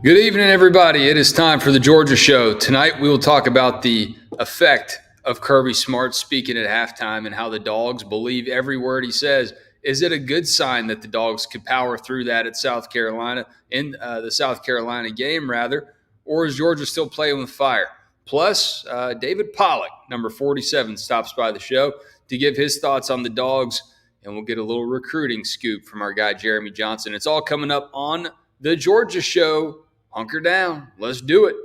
Good evening, everybody. It is time for the Georgia Show. Tonight, we will talk about the effect of Kirby Smart speaking at halftime and how the Dogs believe every word he says. Is it a good sign that the Dogs could power through that at South Carolina, in the South Carolina game, rather? Or is Georgia still playing with fire? Plus, David Pollack, number 47, stops by the show to give his thoughts on the Dogs, and we'll get a little recruiting scoop from our guy, Jeremy Johnson. It's all coming up on the Georgia Show. Hunker down. Let's do it.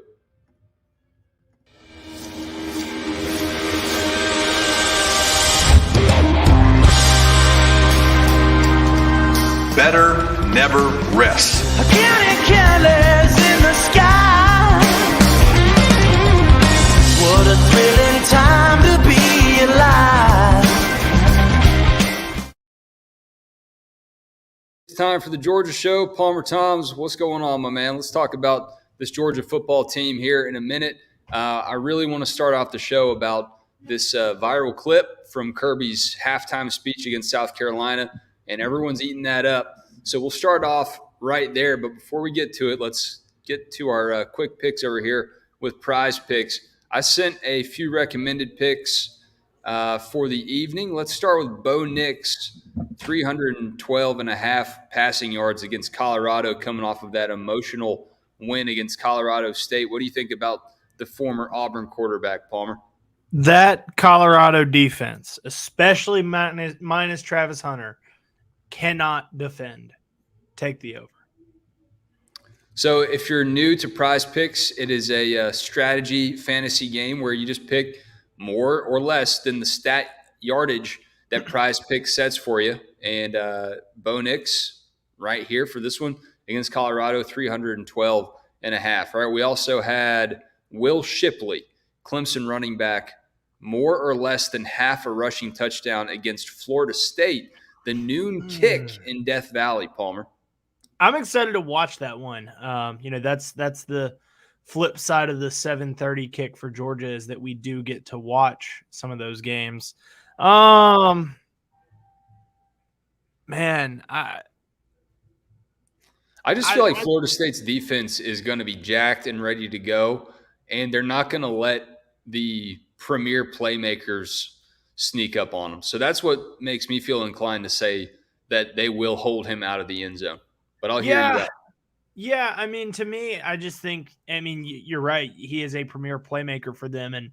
Better never rest. Counting colors in the sky. What a thrilling time to be alive. It's time for the Georgia Show. Palmer Toms, what's going on, my man? Let's talk about this Georgia football team here in a minute. I really want to start off the show about this viral clip from Kirby's halftime speech against South Carolina, and everyone's eating that up. So we'll start off right there. But before we get to it, let's get to our quick picks over here with Prize Picks. I sent a few recommended picks for the evening. Let's start with Bo Nix, 312.5 passing yards against Colorado, coming off of that emotional win against Colorado State. What do you think about the former Auburn quarterback, Palmer? That Colorado defense, especially minus Travis Hunter, cannot defend. Take the over. So if you're new to Prize Picks, it is a strategy fantasy game where you just pick more or less than the stat yardage that Prize Picks sets for you. And Bo Nix right here for this one against Colorado, 312.5. Right. We also had Will Shipley, Clemson running back, more or less than half a rushing touchdown against Florida State, the noon kick in Death Valley, Palmer. I'm excited to watch that one. That's the flip side of the 7:30 kick for Georgia is that we do get to watch some of those games. Man, I just feel like Florida State's defense is going to be jacked and ready to go, and they're not going to let the premier playmakers sneak up on them. So that's what makes me feel inclined to say that they will hold him out of the end zone. But I'll hear you out. Yeah, I mean, to me, I just think, you're right. He is a premier playmaker for them. And,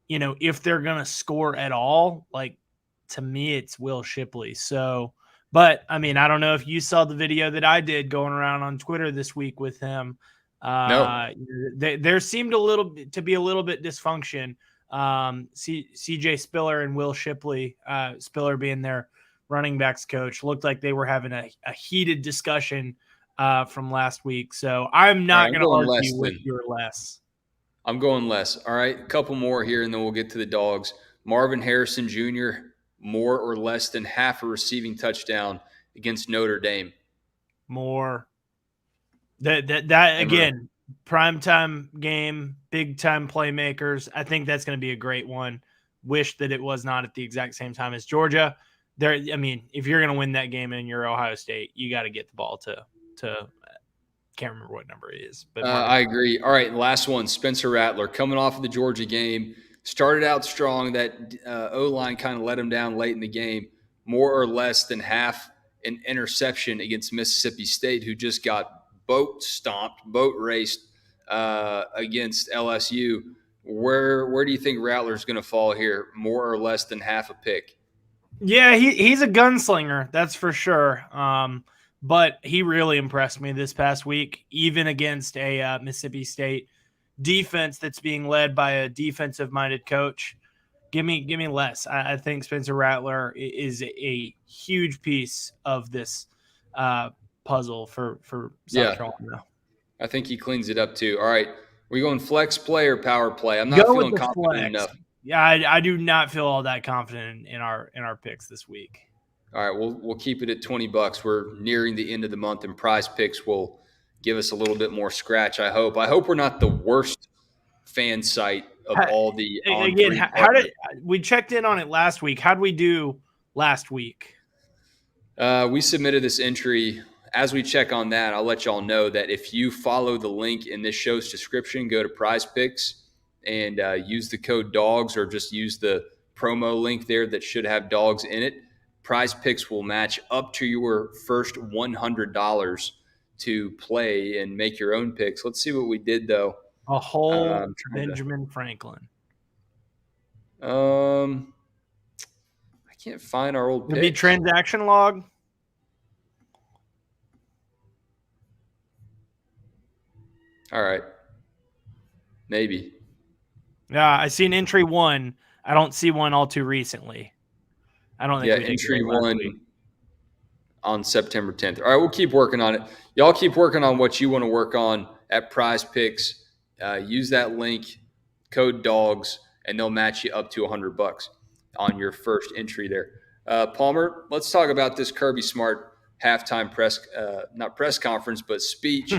if they're going to score at all, to me, it's Will Shipley. So, but, I don't know if you saw the video that I did going around on Twitter this week with him. No. There seemed to be a little bit dysfunction. CJ Spiller and Will Shipley, Spiller being their running backs coach, looked like they were having a heated discussion from last week. So I'm not going to argue with your less. I'm going less. All right, a couple more here, and then we'll get to the Dogs. Marvin Harrison Jr., more or less than half a receiving touchdown against Notre Dame. More. That again, primetime game, big-time playmakers. I think that's going to be a great one. Wish that it was not at the exact same time as Georgia. If you're going to win that game and you're Ohio State, you got to get the ball to can't remember what number it is. But I agree. All right, last one, Spencer Rattler, coming off of the Georgia game, started out strong. That O-line kind of let him down late in the game, more or less than half an interception against Mississippi State, who just got boat raced against LSU. Where do you think Rattler's going to fall here, more or less than half a pick? Yeah, he's a gunslinger, that's for sure. But he really impressed me this past week, even against a Mississippi State defense that's being led by a defensive-minded coach. Give me less. I think Spencer Rattler is a huge piece of this puzzle for South Carolina. I think he cleans it up too. All right, we going flex play or power play? I'm not feeling confident enough. Yeah, I do not feel all that confident in our picks this week. All right, we'll keep it at $20. We're nearing the end of the month, and Prize Picks will give us a little bit more scratch. I hope we're not the worst fan site of all the. Again, how did we checked in on it last week? How did we do last week? We submitted this entry as we check on that, I'll let y'all know that if you follow the link in this show's description, go to Prize Picks and use the code DAWGS, or just use the promo link there that should have DAWGS in it. Prize Picks will match up to your first $100 to play and make your own picks. Let's see what we did, though. A whole Benjamin Franklin. I can't find our old picks. Maybe transaction log. All right. Maybe. Yeah, I see an entry 1. I don't see one all too recently. I don't think we did entry great last 1 week. On September 10th. All right, we'll keep working on it. Y'all keep working on what you want to work on at Prize Picks. Use that link, code DAWGS, and they'll match you up to $100 on your first entry there. Palmer, let's talk about this Kirby Smart halftime not press conference, but speech.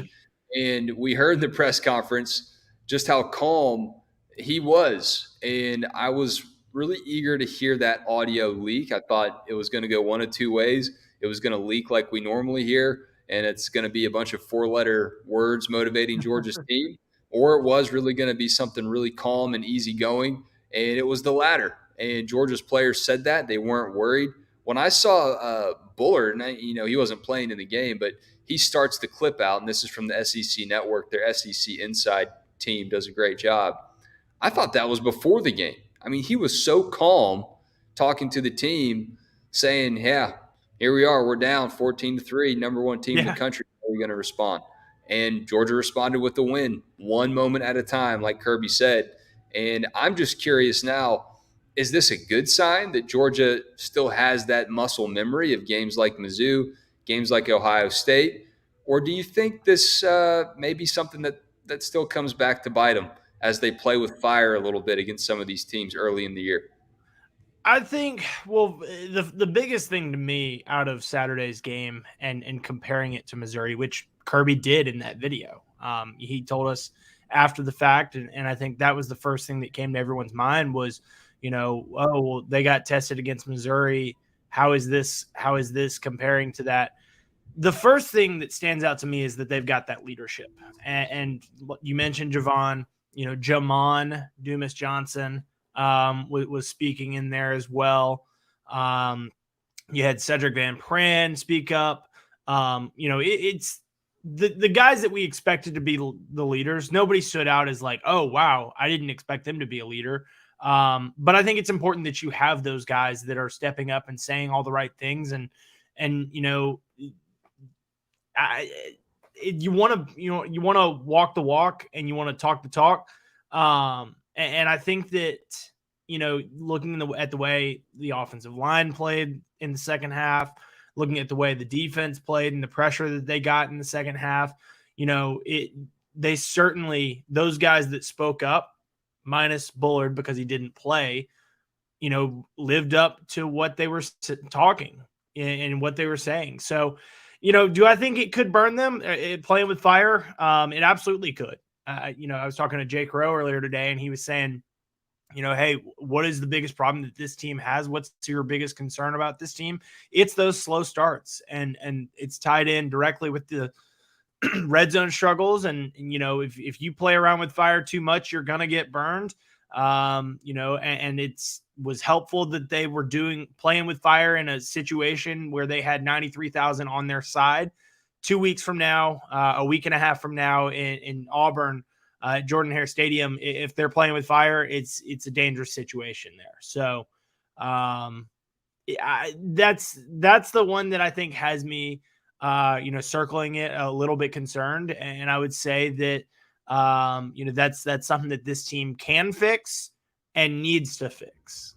And we heard in the press conference just how calm he was. And I was really eager to hear that audio leak. I thought it was going to go one of two ways. It was going to leak like we normally hear, and it's going to be a bunch of 4-letter words motivating Georgia's team, or it was really going to be something really calm and easygoing, and it was the latter. And Georgia's players said that. They weren't worried. When I saw Bullard, and he wasn't playing in the game, but he starts the clip out, and this is from the SEC Network. Their SEC Inside team does a great job. I thought that was before the game. I mean, he was so calm talking to the team, saying, yeah, here we are. We're down 14-3, number one team in the country. How are we going to respond? And Georgia responded with the win, one moment at a time, like Kirby said. And I'm just curious now, is this a good sign that Georgia still has that muscle memory of games like Mizzou, games like Ohio State? Or do you think this may be something that still comes back to bite them as they play with fire a little bit against some of these teams early in the year? I think, the biggest thing to me out of Saturday's game and comparing it to Missouri, which Kirby did in that video, he told us after the fact, and I think that was the first thing that came to everyone's mind was, they got tested against Missouri. How is this comparing to that? The first thing that stands out to me is that they've got that leadership. And you mentioned Javon, Jamon Dumas-Johnson was speaking in there as well. You had Cedric Van Pran speak up. It's the guys that we expected to be the leaders. Nobody stood out as like, oh, wow, I didn't expect them to be a leader. But I think it's important that you have those guys that are stepping up and saying all the right things. And you want to walk the walk and you want to talk the talk. And I think that, looking at the way the offensive line played in the second half, looking at the way the defense played and the pressure that they got in the second half, they certainly, those guys that spoke up, minus Bullard because he didn't play, lived up to what they were talking and what they were saying. So, do I think it could burn them playing with fire? It absolutely could. I was talking to Jake Rowe earlier today, and he was saying, hey, what is the biggest problem that this team has? What's your biggest concern about this team? It's those slow starts, and it's tied in directly with the red zone struggles. And if you play around with fire too much, you're going to get burned. And it's was helpful that they were playing with fire in a situation where they had 93,000 on their side. 2 weeks from now, a week and a half from now in Auburn, Jordan-Hare Stadium, if they're playing with fire, it's a dangerous situation there. So that's the one that I think has me, circling it a little bit concerned. And I would say that, that's something that this team can fix and needs to fix.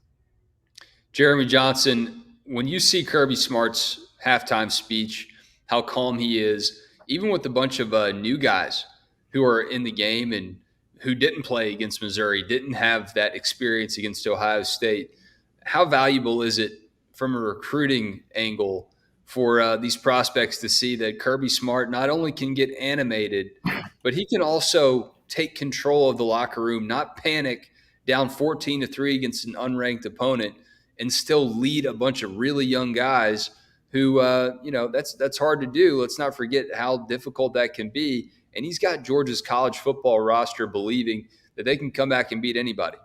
Jeremy Johnson, when you see Kirby Smart's halftime speech, how calm he is, even with a bunch of new guys who are in the game and who didn't play against Missouri, didn't have that experience against Ohio State, how valuable is it from a recruiting angle for these prospects to see that Kirby Smart not only can get animated, but he can also take control of the locker room, not panic down 14-3 against an unranked opponent, and still lead a bunch of really young guys who, that's hard to do. Let's not forget how difficult that can be. And he's got Georgia's college football roster believing that they can come back and beat anybody.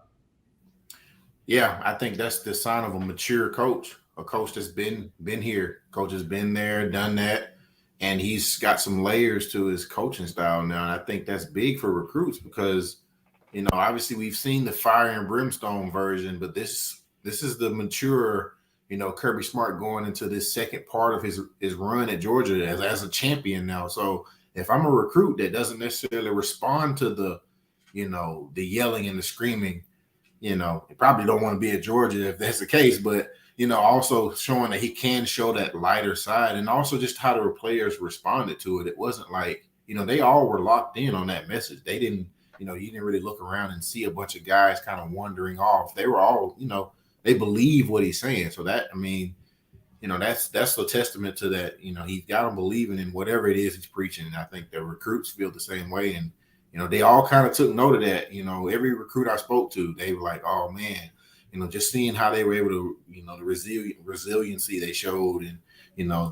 Yeah, I think that's the sign of a mature coach, a coach that's been here. Coach has been there, done that, and he's got some layers to his coaching style now. And I think that's big for recruits because, obviously we've seen the fire and brimstone version, but this is the mature, Kirby Smart going into this second part of his run at Georgia as a champion now. So if I'm a recruit that doesn't necessarily respond to the yelling and the screaming, you probably don't want to be at Georgia if that's the case, but, also showing that he can show that lighter side and also just how the players responded to it. It wasn't like, they all were locked in on that message. They didn't, you didn't really look around and see a bunch of guys kind of wandering off. They were all, they believe what he's saying. So that, that's a testament to that. He's got them believing in whatever it is he's preaching. And I think the recruits feel the same way. And, they all kind of took note of that. Every recruit I spoke to, they were like, oh, man, just seeing how they were able to, the resiliency they showed and,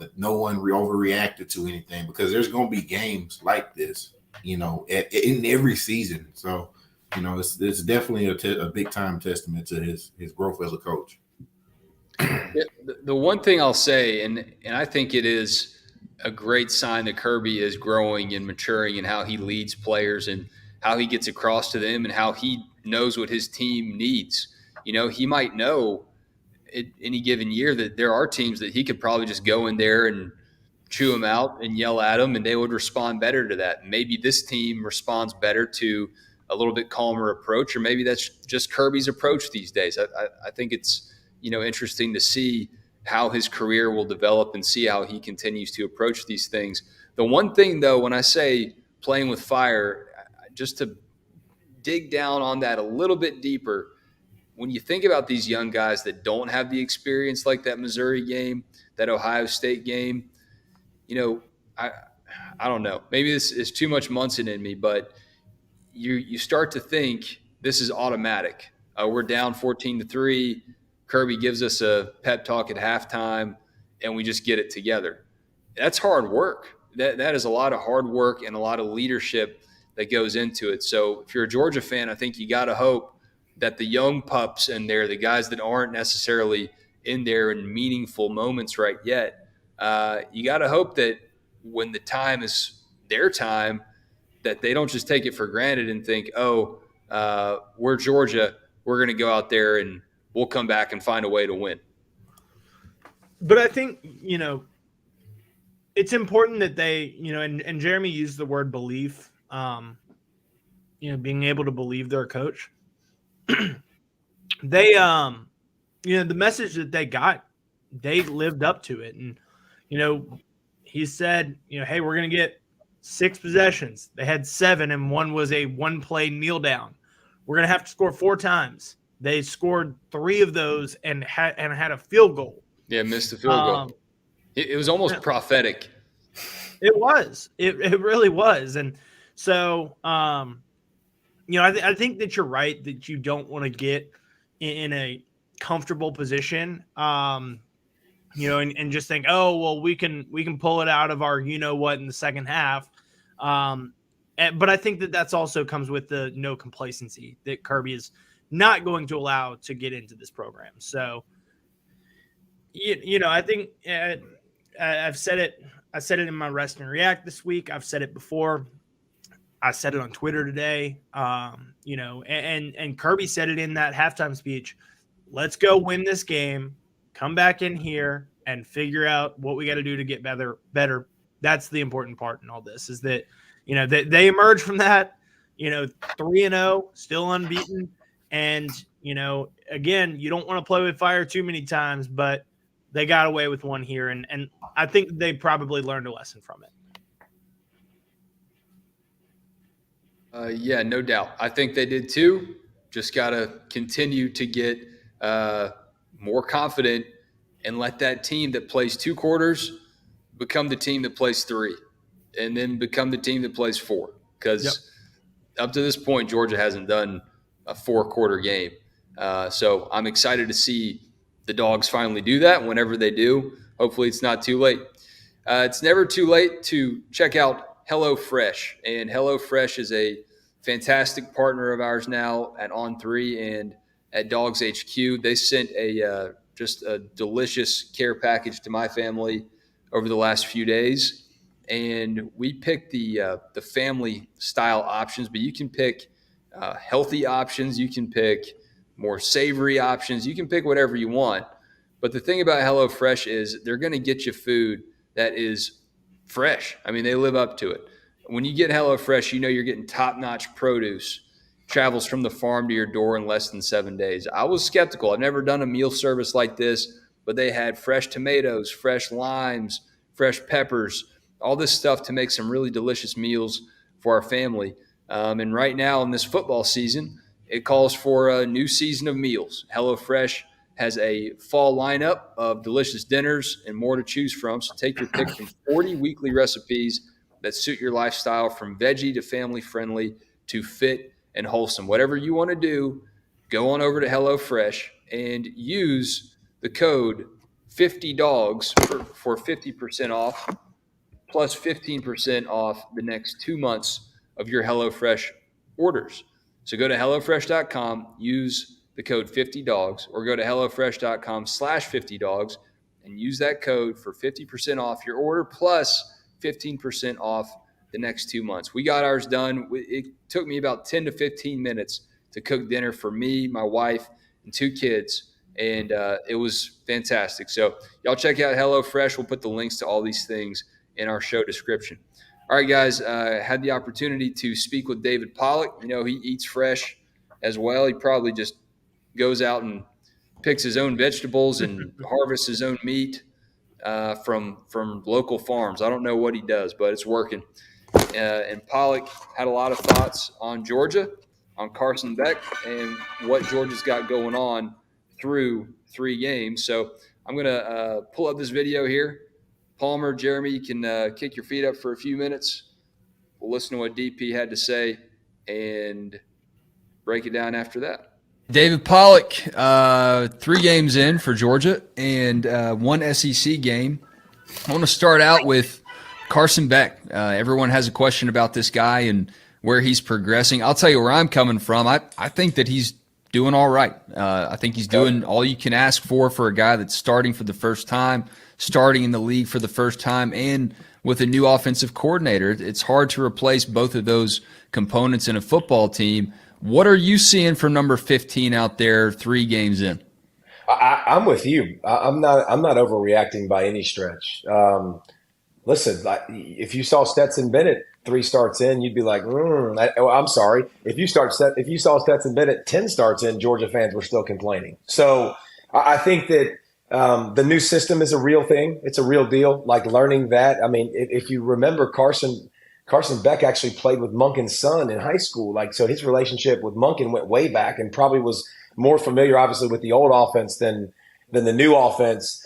that no one overreacted to anything because there's going to be games like this, in every season. So, it's definitely a big time testament to his growth as a coach. The one thing I'll say, and I think it is a great sign that Kirby is growing and maturing and how he leads players and how he gets across to them and how he knows what his team needs. He might know at any given year that there are teams that he could probably just go in there and chew them out and yell at them and they would respond better to that. Maybe this team responds better to a little bit calmer approach, or maybe that's just Kirby's approach these days. I think it's, interesting to see how his career will develop and see how he continues to approach these things. The one thing, though, when I say playing with fire, just to dig down on that a little bit deeper, when you think about these young guys that don't have the experience like that Missouri game, that Ohio State game, I don't know. Maybe this is too much Munson in me, but you start to think this is automatic. We're down 14-3. Kirby gives us a pep talk at halftime, and we just get it together. That's hard work. That is a lot of hard work and a lot of leadership that goes into it. So if you're a Georgia fan, I think you got to hope that the young pups in there, the guys that aren't necessarily in there in meaningful moments right yet, you got to hope that when the time is their time, that they don't just take it for granted and think, we're Georgia, we're going to go out there and we'll come back and find a way to win. But I think, it's important that they, and Jeremy used the word belief, being able to believe their coach. They, the message that they got, they lived up to it. And, he said, hey, we're going to get 6 possessions. They had 7, and one was a one-play kneel down. We're going to have to score 4 times. They scored 3 of those and had a field goal. Yeah, missed the field goal. It was almost prophetic. It was. It really was. And so, I think that you're right that you don't want to get in a comfortable position, and just think, oh, well, we can pull it out of our what in the second half. But I think that that's also comes with the no complacency that Kirby is not going to allow to get into this program. So, I think I've said it. I said it in my Rest and React this week. I've said it before. I said it on Twitter today. And Kirby said it in that halftime speech. Let's go win this game. Come back in here and figure out what we got to do to get better. That's the important part in all this is that, they emerge from that, 3-0, still unbeaten. And, again, you don't want to play with fire too many times, but they got away with one here. And I think they probably learned a lesson from it. Yeah, no doubt. I think they did too. Just got to continue to get more confident and let that team that plays 2 quarters become the team that plays 3 and then become the team that plays 4. Because up to this point, Georgia hasn't done a 4-quarter game. So I'm excited to see the Dogs finally do that. Whenever they do, hopefully it's not too late. It's never too late to check out HelloFresh. And HelloFresh is a fantastic partner of ours now at On3 and at DawgsHQ. They sent just a delicious care package to my family over the last few days. And we picked the family style options, but you can pick healthy options. You can pick more savory options. You can pick whatever you want. But the thing about HelloFresh is they're going to get you food that is fresh. I mean, they live up to it. When you get HelloFresh, you know you're getting top-notch produce. Travels from the farm to your door in less than 7 days. I was skeptical. I've never done a meal service like this, but they had fresh tomatoes, fresh limes, fresh peppers, all this stuff to make some really delicious meals for our family. And right now in this football season, it calls for a new season of meals. HelloFresh has a fall lineup of delicious dinners and more to choose from. So take your pick from 40 weekly recipes that suit your lifestyle, from veggie to family friendly to fit and wholesome. Whatever you want to do, go on over to HelloFresh and use the code 50DAWGS for 50% off, plus 15% off the next 2 months of your HelloFresh orders. So go to HelloFresh.com, use the code 50DAWGS, or go to HelloFresh.com/50DAWGS and use that code for 50% off your order, plus 15% off the next 2 months. We got ours done. It took me about 10 to 15 minutes to cook dinner for me, my wife, and 2 kids, and it was fantastic. So y'all check out HelloFresh. We'll put the links to all these things in our show description. All right, guys, had the opportunity to speak with David Pollack. You know, he eats fresh as well. He probably just goes out and picks his own vegetables and harvests his own meat from local farms. I don't know what he does, but it's working. And Pollack had a lot of thoughts on Georgia, on Carson Beck, and what Georgia's got going on through 3 games. So I'm going to pull up this video here. Palmer, Jeremy, you can kick your feet up for a few minutes. We'll listen to what DP had to say and break it down after that. David Pollack, 3 games in for Georgia and 1 SEC game. I want to start out with Carson Beck. Everyone has a question about this guy and where he's progressing. I'll tell you where I'm coming from. I think that he's doing all right. I think he's doing all you can ask for a guy that's starting for the first time, starting in the league for the first time, and with a new offensive coordinator. It's hard to replace both of those components in a football team. What are you seeing from number 15 out there 3 games in? I'm with you. I'm not overreacting by any stretch. Listen, if you saw Stetson Bennett 3 starts in, you'd be like, I'm sorry. If you saw Stetson Bennett 10 starts in, Georgia fans were still complaining. So I think that the new system is a real thing. It's a real deal. Like learning that. I mean, if you remember, Carson Beck actually played with Monken's son in high school. So his relationship with Monken went way back and probably was more familiar, obviously, with the old offense than the new offense.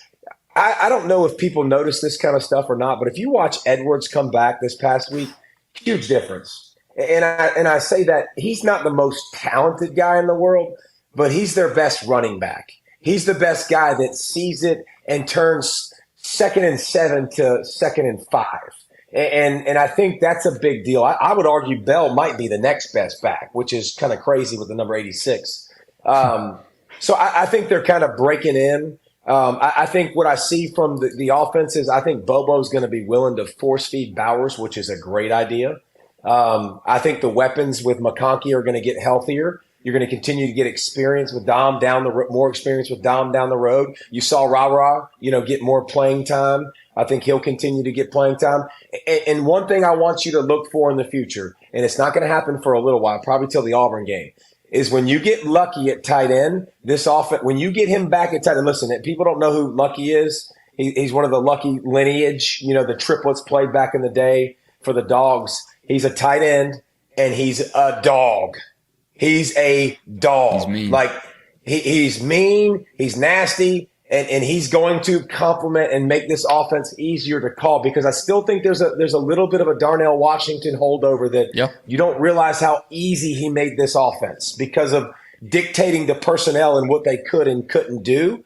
I don't know if people notice this kind of stuff or not, but if you watch Edwards come back this past week, huge difference. And I say that he's not the most talented guy in the world, but he's their best running back. He's the best guy that sees it and turns 2nd and 7 to 2nd and 5. And I think that's a big deal. I would argue Bell might be the next best back, which is kind of crazy with the number 86. So I think they're kind of breaking in. I think what I see from the offense is I think Bobo's going to be willing to force feed Bowers, which is a great idea. I think the weapons with McConkey are going to get healthier. You're going to continue to get experience with Dom more experience with Dom down the road. You saw Ra, get more playing time. I think he'll continue to get playing time. And one thing I want you to look for in the future, and it's not going to happen for a little while, probably till the Auburn game, is when you get Lucky at tight end, this offense, when you get him back at tight end, listen, people don't know who Lucky is. He's one of the Lucky lineage, the triplets played back in the day for the Dogs. He's a tight end, and he's a dog. He's a dog. He's mean. He's mean, he's nasty, and he's going to complement and make this offense easier to call, because I still think there's a little bit of a Darnell Washington holdover that you don't realize how easy he made this offense because of dictating the personnel and what they could and couldn't do.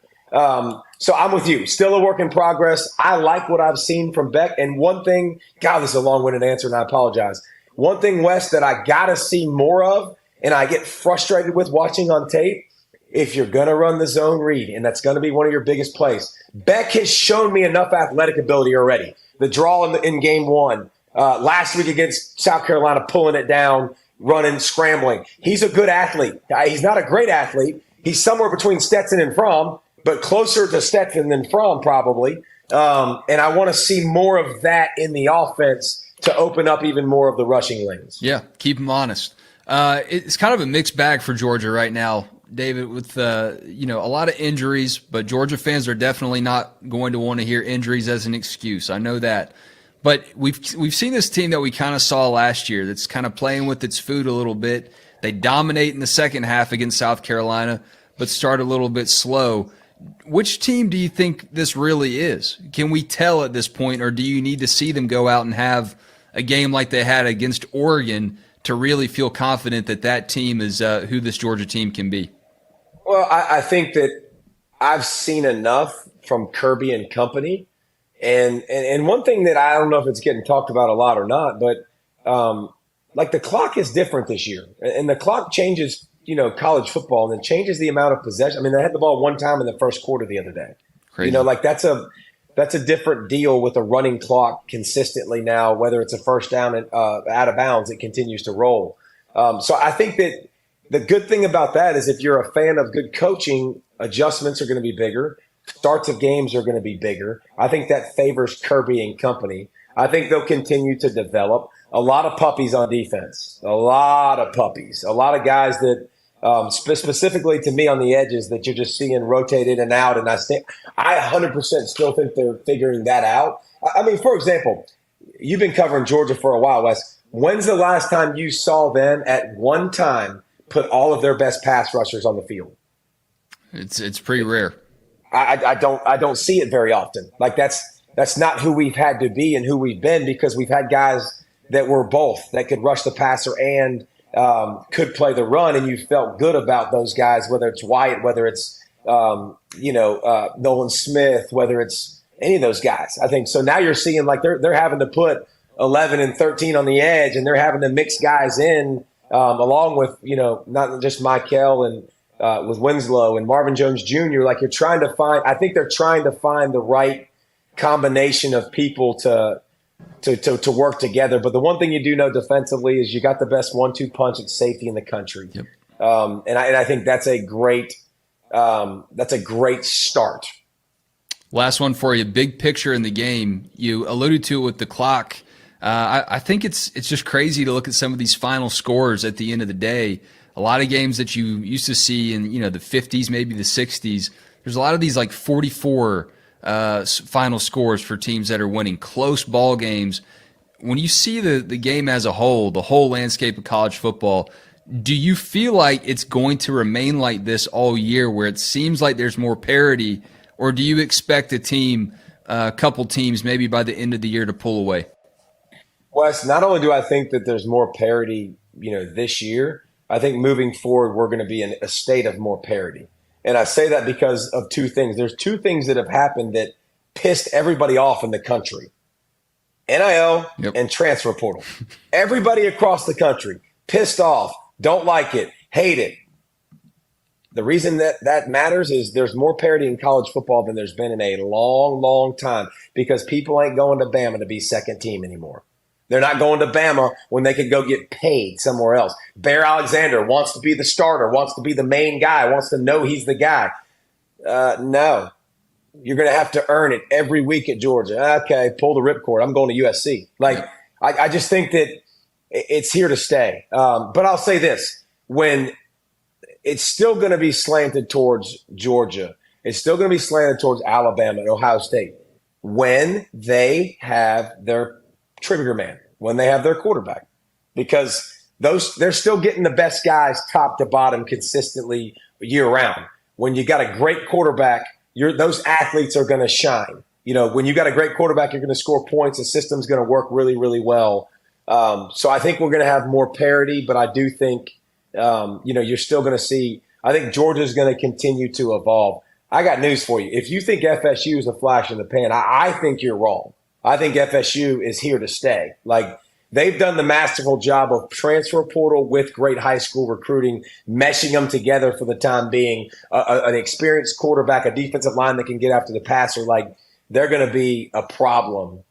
So I'm with you. Still a work in progress. I like what I've seen from Beck. And one thing, God, this is a long-winded answer, and I apologize. One thing, Wes, that I got to see more of, and I get frustrated with watching on tape, if you're going to run the zone read, and that's going to be one of your biggest plays, Beck has shown me enough athletic ability already. The draw in game one, last week against South Carolina, pulling it down, running, scrambling. He's a good athlete. He's not a great athlete. He's somewhere between Stetson and Fromm, but closer to Stetson than Fromm probably. And I want to see more of that in the offense to open up even more of the rushing lanes. Yeah, keep them honest. It's kind of a mixed bag for Georgia right now, David, with a lot of injuries, but Georgia fans are definitely not going to want to hear injuries as an excuse. I know that. But we've seen this team that we kind of saw last year that's kind of playing with its food a little bit. They dominate in the second half against South Carolina, but start a little bit slow. Which team do you think this really is? Can we tell at this point, or do you need to see them go out and have a game like they had against Oregon to really feel confident that that team is who this Georgia team can be? Well, I think that I've seen enough from Kirby and company. And one thing that I don't know if it's getting talked about a lot or not, but like the clock is different this year. And the clock changes, college football, and it changes the amount of possession. I mean, they had the ball one time in the first quarter the other day. Crazy. That's a different deal with a running clock consistently now, whether it's a first down and out of bounds, it continues to roll. So I think that the good thing about that is if you're a fan of good coaching, adjustments are going to be bigger. Starts of games are going to be bigger. I think that favors Kirby and company. I think they'll continue to develop a lot of puppies on defense, a lot of puppies, a lot of guys that specifically to me on the edges that you're just seeing rotate in and out. And I 100% still think they're figuring that out. I mean, for example, you've been covering Georgia for a while, Wes. When's the last time you saw them at one time put all of their best pass rushers on the field? It's pretty rare. I don't see it very often. Like that's not who we've had to be and who we've been, because we've had guys that were both, that could rush the passer and could play the run, and you felt good about those guys, whether it's Wyatt, whether it's Nolan Smith, whether it's any of those guys. I think so. Now you're seeing like they're having to put 11 and 13 on the edge, and they're having to mix guys in along with not just Michael and with Winslow and Marvin Jones Jr. Like you're trying to find. I think they're trying to find the right combination of people to work together. But the one thing you do know defensively is you got the best 1-2 punch at safety in the country. Yep. And I think that's a great start. Last one for you. Big picture in the game. You alluded to it with the clock. I think it's just crazy to look at some of these final scores at the end of the day. A lot of games that you used to see in the 50s, maybe the 60s. There's a lot of these like 44 final scores for teams that are winning close ball games. When you see the game as a whole, the whole landscape of college football, do you feel like it's going to remain like this all year, where it seems like there's more parity, or do you expect a couple teams maybe by the end of the year to pull away? Wes, not only do I think that there's more parity, this year, I think moving forward we're going to be in a state of more parity. And I say that because of two things. There's two things that have happened that pissed everybody off in the country. NIL and transfer portal. Everybody across the country pissed off, don't like it, hate it. The reason that matters is there's more parity in college football than there's been in a long, long time, because people ain't going to Bama to be second team anymore. They're not going to Bama when they could go get paid somewhere else. Bear Alexander wants to be the starter, wants to be the main guy, wants to know he's the guy. No. You're going to have to earn it every week at Georgia. Okay, pull the ripcord. I'm going to USC. I just think that it's here to stay. But I'll say this. When it's still going to be slanted towards Georgia, it's still going to be slanted towards Alabama and Ohio State when they have their trigger man, when they have their quarterback, because they're still getting the best guys top to bottom consistently year round. When you got a great quarterback, those athletes are going to shine. When you got a great quarterback, you're going to score points. The system's going to work really, really well. So I think we're going to have more parity, but I do think, you're still going to see, I think Georgia's going to continue to evolve. I got news for you. If you think FSU is a flash in the pan, I think you're wrong. I think FSU is here to stay. Like, they've done the masterful job of transfer portal with great high school recruiting, meshing them together for the time being. An experienced quarterback, a defensive line that can get after the passer, like, they're going to be a problem.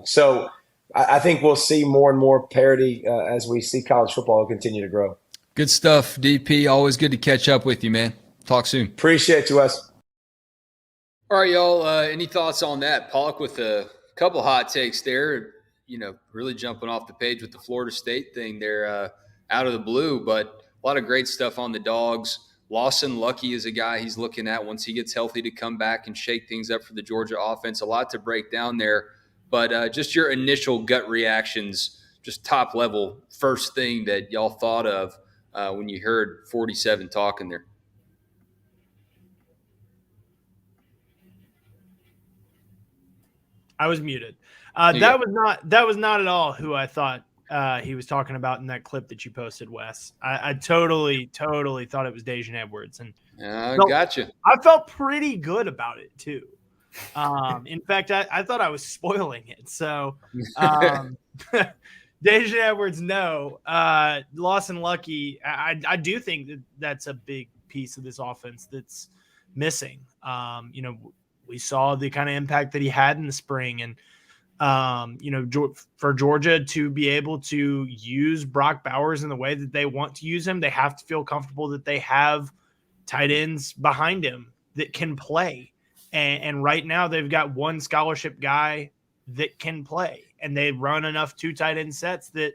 So I think we'll see more and more parity as we see college football continue to grow. Good stuff, DP. Always good to catch up with you, man. Talk soon. Appreciate you, Wes. All right, y'all. Any thoughts on that? Pollack with a couple hot takes there. Really jumping off the page with the Florida State thing there out of the blue, but a lot of great stuff on the Dogs. Lawson Lucky is a guy he's looking at once he gets healthy to come back and shake things up for the Georgia offense. A lot to break down there, but just your initial gut reactions, just top level, first thing that y'all thought of when you heard 47 talking there. I was muted. That was not at all who I thought he was talking about in that clip that you posted, Wes. I totally thought it was Deion Edwards, and Gotcha. I felt pretty good about it too. In fact, I thought I was spoiling it. So, Deion Edwards, no. Lawson Lucky, I do think that's a big piece of this offense that's missing. We saw the kind of impact that he had in the spring, and for Georgia to be able to use Brock Bowers in the way that they want to use him, they have to feel comfortable that they have tight ends behind him that can play. And right now they've got one scholarship guy that can play, and they run enough two tight end sets that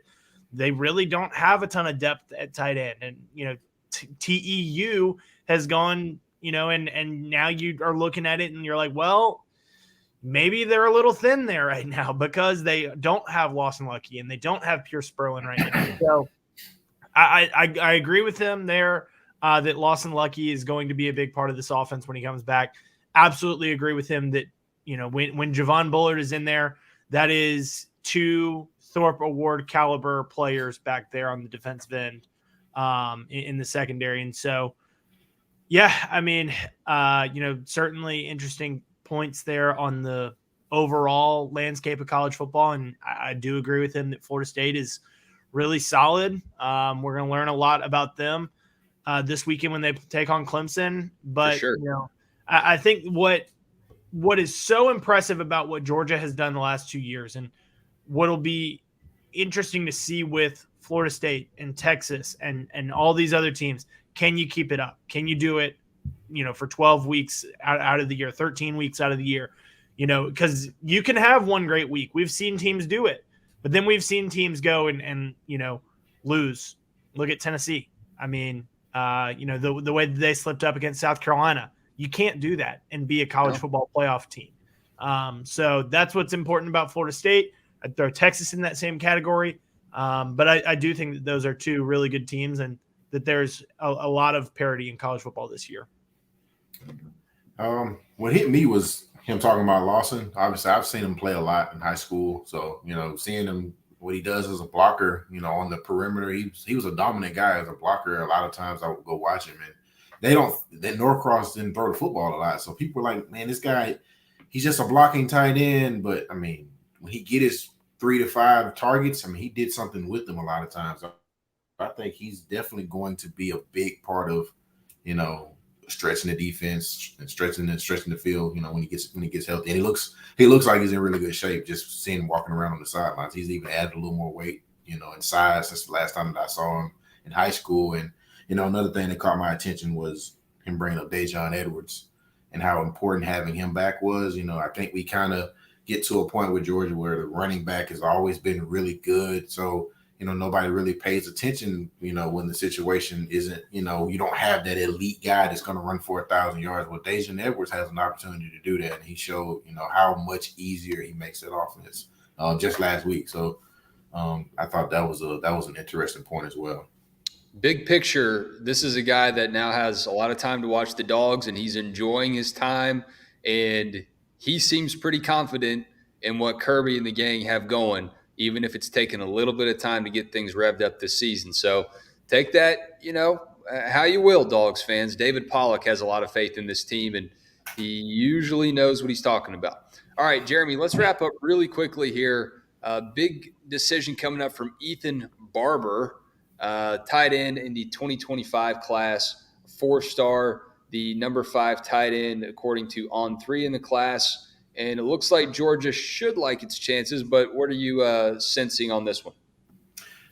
they really don't have a ton of depth at tight end. And, TEU has gone, and now you are looking at it and you're like, well, maybe they're a little thin there right now because they don't have Lawson Lucky and they don't have Pierce Sperlin right now. So I agree with him there that Lawson Lucky is going to be a big part of this offense when he comes back. Absolutely agree with him that, when Javon Bullard is in there, that is two Thorpe Award caliber players back there on the defensive end in the secondary. And so, yeah, I mean, certainly interesting points there on the overall landscape of college football. And I do agree with him that Florida State is really solid. We're going to learn a lot about them this weekend when they take on Clemson. But, sure. I think what is so impressive about what Georgia has done the last 2 years, and what'll be interesting to see with Florida State and Texas and all these other teams, can you keep it up? Can you do it, for 12 weeks out of the year, 13 weeks out of the year, because you can have one great week. We've seen teams do it, but then we've seen teams go and lose. Look at Tennessee. I mean, the way that they slipped up against South Carolina, you can't do that and be a college football playoff team. So that's what's important about Florida State. I'd throw Texas in that same category. But I do think that those are two really good teams, and that there's a lot of parity in college football this year. What hit me was him talking about Lawson. Obviously, I've seen him play a lot in high school. So, seeing him, what he does as a blocker, on the perimeter, he was a dominant guy as a blocker. A lot of times I would go watch him, and Norcross didn't throw the football a lot. So people are like, man, this guy, he's just a blocking tight end. But, I mean, when he get his 3 to 5 targets, I mean, he did something with them a lot of times. I think he's definitely going to be a big part of, stretching the defense and stretching the field, when he gets healthy. And he looks like he's in really good shape, just seeing him walking around on the sidelines. He's even added a little more weight, in size since the last time that I saw him in high school. And, another thing that caught my attention was him bringing up Deion Edwards and how important having him back was. I think we kind of get to a point with Georgia where the running back has always been really good. So, nobody really pays attention, when the situation isn't, you don't have that elite guy that's going to run for 1,000 yards. Well, Deion Edwards has an opportunity to do that. And he showed, how much easier he makes that offense just last week. So I thought that was an interesting point as well. Big picture, this is a guy that now has a lot of time to watch the Dogs, and he's enjoying his time, and he seems pretty confident in what Kirby and the gang have going, even if it's taken a little bit of time to get things revved up this season. So take that, how you will, Dogs fans. David Pollack has a lot of faith in this team, and he usually knows what he's talking about. All right, Jeremy, let's wrap up really quickly here. Big decision coming up from Ethan Barber, tight end in the 2025 class, 4-star, the number 5 tight end according to On3 in the class. And it looks like Georgia should like its chances, but what are you sensing on this one?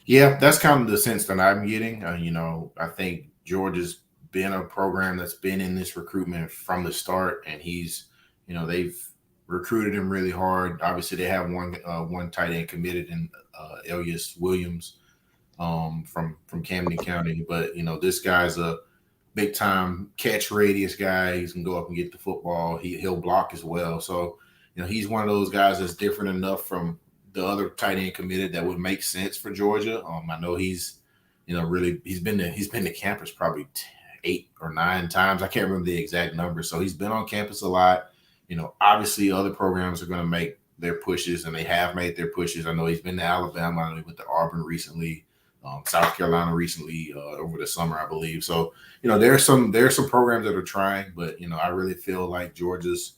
Yeah, that's kind of the sense that I'm getting. I think Georgia's been a program that's been in this recruitment from the start, and they've recruited him really hard. Obviously, they have one tight end committed in Elias Williams from Camden County, but this guy's a big time catch radius guy. He's gonna go up and get the football. He'll block as well. So he's one of those guys that's different enough from the other tight end committed that would make sense for Georgia. I know he's been to campus probably 8 or 9 times. I can't remember the exact number. So he's been on campus a lot. Obviously other programs are going to make their pushes, and they have made their pushes. I know he's been to Alabama. I know he went to Auburn recently, South Carolina recently, over the summer, I believe. So there's some programs that are trying, but I really feel like Georgia's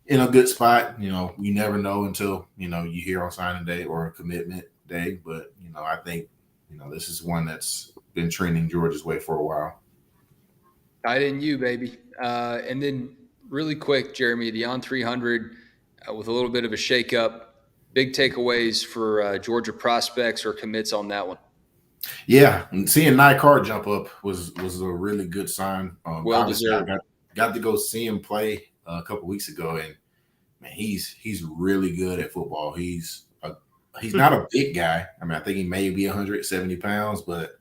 in a good spot. You never know until you hear on signing day or commitment day, but I think this is one that's been trending Georgia's way for a while. Tight end you, baby. And then really quick, Jeremy, the On 300 with a little bit of a shakeup. Big takeaways for Georgia prospects or commits on that one. Yeah, and seeing Nycard jump up was a really good sign. Well deserved. I got to go see him play a couple weeks ago, and man, he's really good at football. He's not a big guy. I mean, I think he may be 170 pounds, but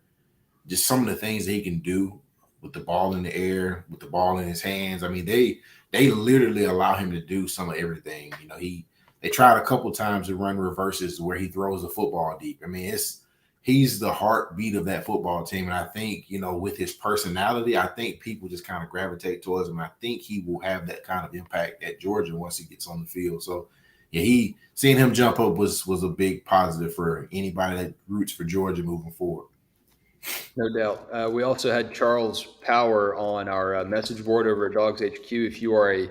just some of the things that he can do with the ball in the air, with the ball in his hands. I mean, they literally allow him to do some of everything. They tried a couple times to run reverses where he throws the football deep. I mean, he's the heartbeat of that football team. And I think, with his personality, I think people just kind of gravitate towards him. I think he will have that kind of impact at Georgia once he gets on the field. So, yeah, seeing him jump up was a big positive for anybody that roots for Georgia moving forward. No doubt. We also had Charles Power on our message board over at DawgsHQ. If you are a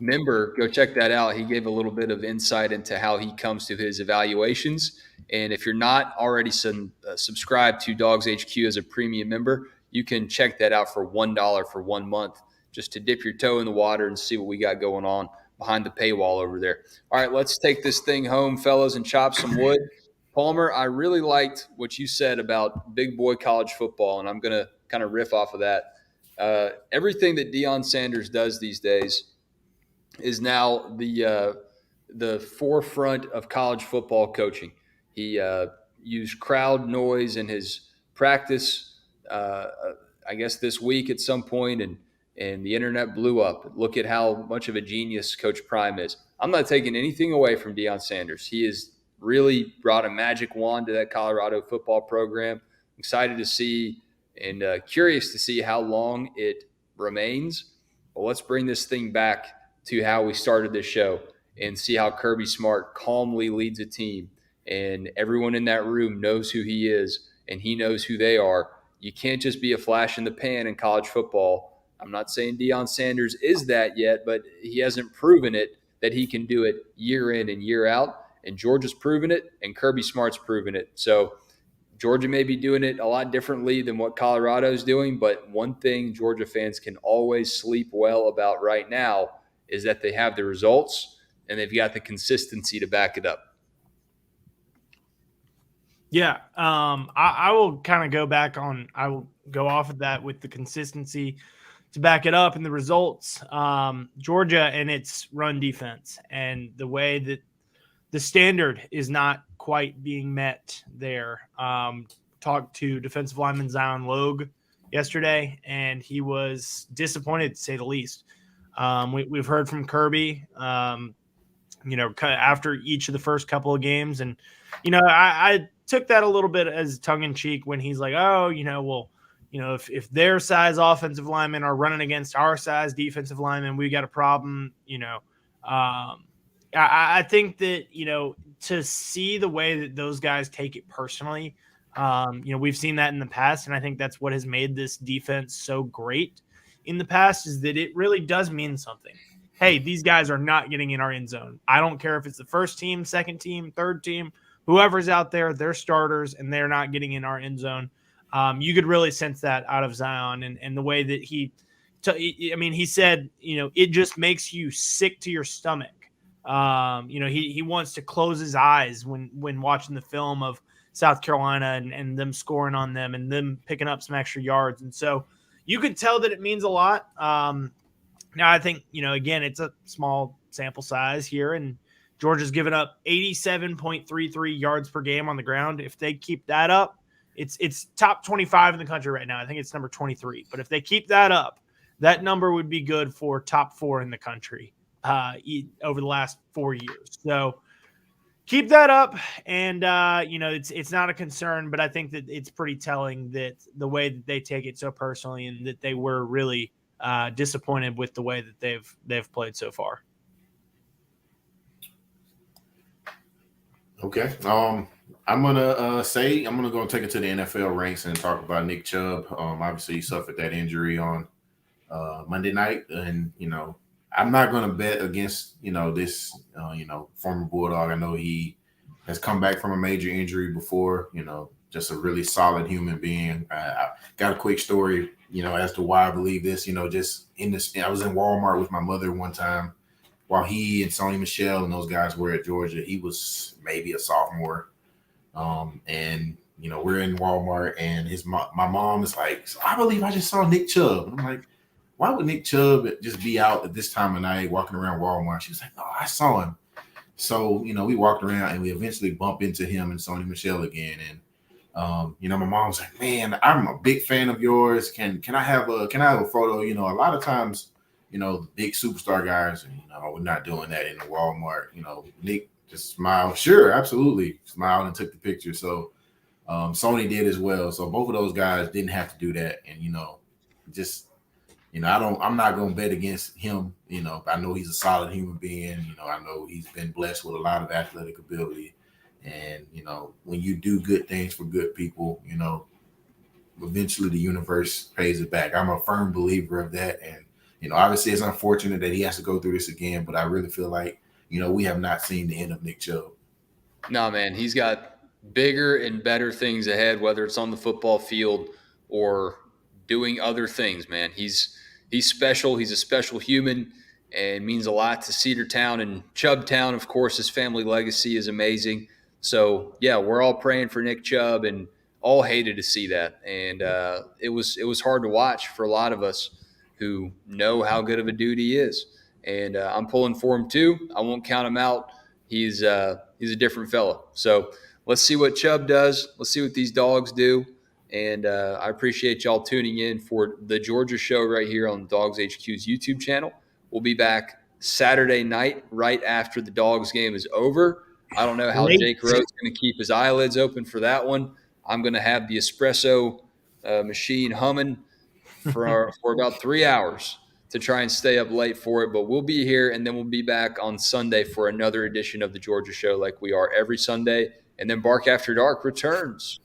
member, go check that out. He gave a little bit of insight into how he comes to his evaluations. And if you're not already subscribed to DawgsHQ as a premium member, you can check that out for $1 for 1 month, just to dip your toe in the water and see what we got going on behind the paywall over there. All right, let's take this thing home, fellas, and chop some wood. Palmer, I really liked what you said about big boy college football, and I'm going to kind of riff off of that. Everything that Deion Sanders does these days is now the forefront of college football coaching. He used crowd noise in his practice, I guess this week at some point, and the internet blew up. Look at how much of a genius Coach Prime is. I'm not taking anything away from Deion Sanders. He has really brought a magic wand to that Colorado football program. Excited to see and curious to see how long it remains. Well, let's bring this thing back to how we started this show and see how Kirby Smart calmly leads a team. And everyone in that room knows who he is, and he knows who they are. You can't just be a flash in the pan in college football. I'm not saying Deion Sanders is that yet, but he hasn't proven it that he can do it year in and year out. And Georgia's proven it, and Kirby Smart's proven it. So Georgia may be doing it a lot differently than what Colorado's doing, but one thing Georgia fans can always sleep well about right now is that they have the results and they've got the consistency to back it up. Yeah, I will kind of go back on – I will go off of that with the consistency to back it up and the results. Georgia and its run defense and the way that the standard is not quite being met there. Talked to defensive lineman Zion Logue yesterday, and he was disappointed to say the least. We've heard from Kirby, after each of the first couple of games. And, I took that a little bit as tongue in cheek when he's like, if their size offensive linemen are running against our size defensive linemen, we got a problem, I think that, to see the way that those guys take it personally, We've seen that in the past, and I think that's what has made this defense so great in the past is that it really does mean something. Hey, these guys are not getting in our end zone. I don't care if it's the first team, second team, third team, whoever's out there, they're starters, and they're not getting in our end zone. You could really sense that out of Zion and the way that he said, it just makes you sick to your stomach. He wants to close his eyes when watching the film of South Carolina and them scoring on them and them picking up some extra yards. And so you can tell that it means a lot. Now I think, again, it's a small sample size here, and Georgia's given up 87.33 yards per game on the ground. If they keep that up, it's top 25 in the country right now. I think it's number 23. But if they keep that up, that number would be good for top 4 in the country over the last 4 years. So keep that up, and it's not a concern, but I think that it's pretty telling that the way that they take it so personally, and that they were really disappointed with the way that they've played so far. Okay. I'm gonna go take it to the NFL ranks and talk about Nick Chubb. Obviously he suffered that injury on Monday night, and I'm not gonna bet against this former Bulldog. I know he has come back from a major injury before. Just a really solid human being. I got a quick story, as to why I believe this. Just in this, I was in Walmart with my mother one time while he and Sony Michel and those guys were at Georgia. He was maybe a sophomore. And we're in Walmart, and my mom is like, so I believe I just saw Nick Chubb. And I'm like, why would Nick Chubb just be out at this time of night walking around Walmart? She was like, oh, I saw him. So, we walked around and we eventually bump into him and Sony Michel again. And, my mom's like, man, I'm a big fan of yours. Can I have a photo? A lot of times, the big superstar guys, we're not doing that in the Walmart. Nick just smiled. Sure, absolutely. Smiled and took the picture. So Sony did as well. So both of those guys didn't have to do that. And, I'm not going to bet against him. I know he's a solid human being. I know he's been blessed with a lot of athletic ability. And, when you do good things for good people, eventually the universe pays it back. I'm a firm believer of that. And, obviously it's unfortunate that he has to go through this again, but I really feel like, we have not seen the end of Nick Chubb. No, man, he's got bigger and better things ahead, whether it's on the football field or doing other things, man. He's special. He's a special human and means a lot to Cedartown and Chubbtown. Of course, his family legacy is amazing. So, yeah, we're all praying for Nick Chubb and all hated to see that. And it was hard to watch for a lot of us who know how good of a dude he is. And I'm pulling for him too. I won't count him out. He's a different fella. So let's see what Chubb does. Let's see what these dogs do. And I appreciate y'all tuning in for the Georgia show right here on DawgsHQ's YouTube channel. We'll be back Saturday night right after the Dogs game is over. I don't know how Jake Rowe's going to keep his eyelids open for that one. I'm going to have the espresso machine humming for about 3 hours to try and stay up late for it. But we'll be here, and then we'll be back on Sunday for another edition of the Georgia show like we are every Sunday. And then Bark After Dark returns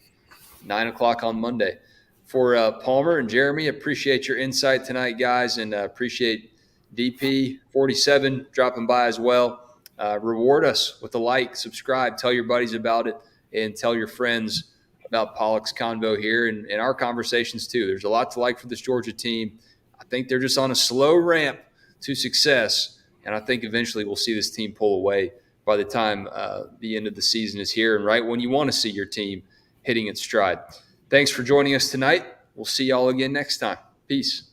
9 o'clock on Monday. For Palmer and Jeremy, appreciate your insight tonight, guys, and appreciate DP47 dropping by as well. Reward us with a like, subscribe, tell your buddies about it, and tell your friends about Pollack's convo here and our conversations too. There's a lot to like for this Georgia team. I think they're just on a slow ramp to success, and I think eventually we'll see this team pull away by the time the end of the season is here and right when you want to see your team hitting its stride. Thanks for joining us tonight. We'll see y'all again next time. Peace.